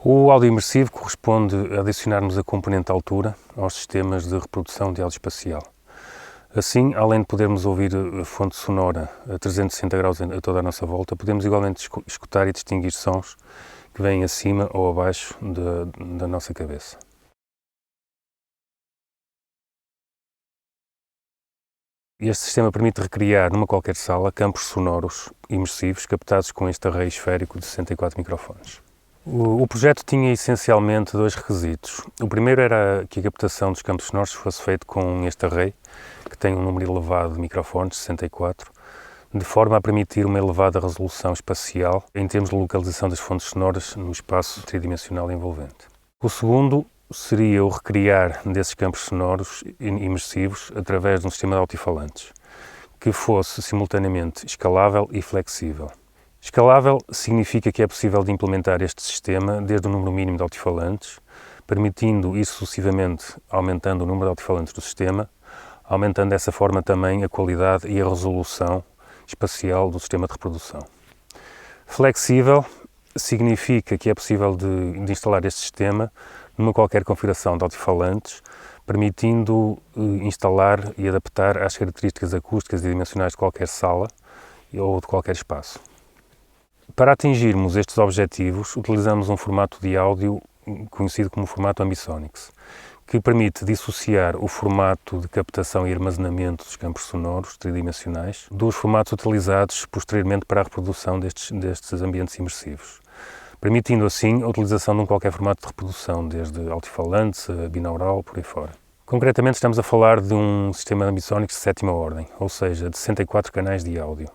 O áudio imersivo corresponde a adicionarmos a componente de altura aos sistemas de reprodução de áudio espacial. Assim, além de podermos ouvir a fonte sonora a 360 graus a toda a nossa volta, podemos igualmente escutar e distinguir sons que vêm acima ou abaixo da nossa cabeça. Este sistema permite recriar numa qualquer sala campos sonoros imersivos captados com este array esférico de 64 microfones. O projeto tinha essencialmente dois requisitos. O primeiro era que a captação dos campos sonoros fosse feita com este array, que tem um número elevado de microfones, 64, de forma a permitir uma elevada resolução espacial em termos de localização das fontes sonoras no espaço tridimensional envolvente. O segundo seria o recriar desses campos sonoros imersivos através de um sistema de altifalantes, que fosse simultaneamente escalável e flexível. Escalável significa que é possível de implementar este sistema desde o número mínimo de altifalantes, permitindo ir sucessivamente aumentando o número de altifalantes do sistema, aumentando dessa forma também a qualidade e a resolução espacial do sistema de reprodução. Flexível significa que é possível de instalar este sistema numa qualquer configuração de altifalantes, permitindo instalar e adaptar às características acústicas e dimensionais de qualquer sala ou de qualquer espaço. Para atingirmos estes objetivos, utilizamos um formato de áudio conhecido como formato Ambisonics, que permite dissociar o formato de captação e armazenamento dos campos sonoros tridimensionais dos formatos utilizados posteriormente para a reprodução destes ambientes imersivos, permitindo assim a utilização de qualquer formato de reprodução, desde altifalantes a binaural, por aí fora. Concretamente estamos a falar de um sistema Ambisonics de sétima ordem, ou seja, de 64 canais de áudio,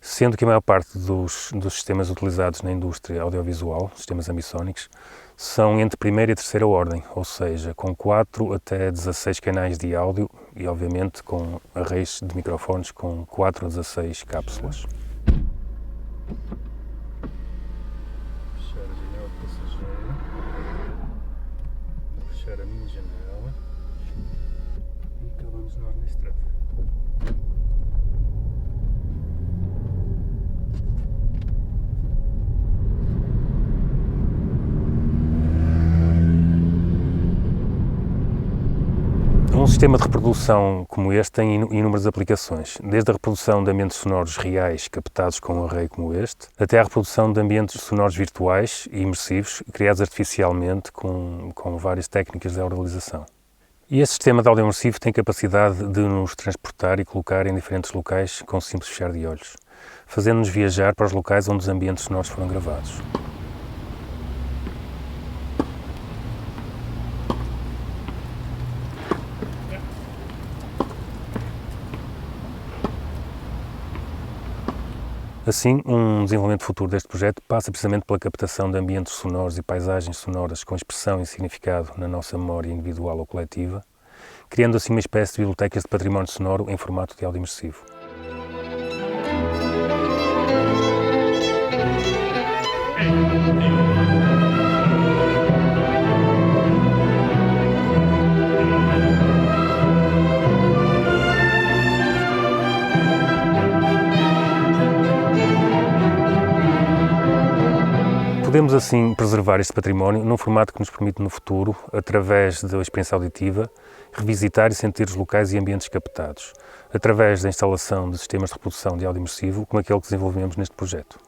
sendo que a maior parte dos sistemas utilizados na indústria audiovisual, sistemas Ambisonics, são entre primeira e terceira ordem, ou seja, com 4 até 16 canais de áudio e, obviamente, com arrays de microfones com 4 a 16 cápsulas. Fechar a janela passageira, fechar a minha janela e acabamos nós na estrada. Um sistema de reprodução como este tem inúmeras aplicações, desde a reprodução de ambientes sonoros reais captados com um array como este, até a reprodução de ambientes sonoros virtuais e imersivos criados artificialmente com várias técnicas de audialização. E este sistema de áudio imersivo tem capacidade de nos transportar e colocar em diferentes locais com um simples fechar de olhos, fazendo-nos viajar para os locais onde os ambientes sonoros foram gravados. Assim, um desenvolvimento futuro deste projeto passa precisamente pela captação de ambientes sonoros e paisagens sonoras com expressão e significado na nossa memória individual ou coletiva, criando assim uma espécie de bibliotecas de património sonoro em formato de áudio imersivo. Podemos assim preservar este património num formato que nos permite no futuro, através da experiência auditiva, revisitar e sentir os locais e ambientes captados, através da instalação de sistemas de reprodução de áudio imersivo como aquele que desenvolvemos neste projeto.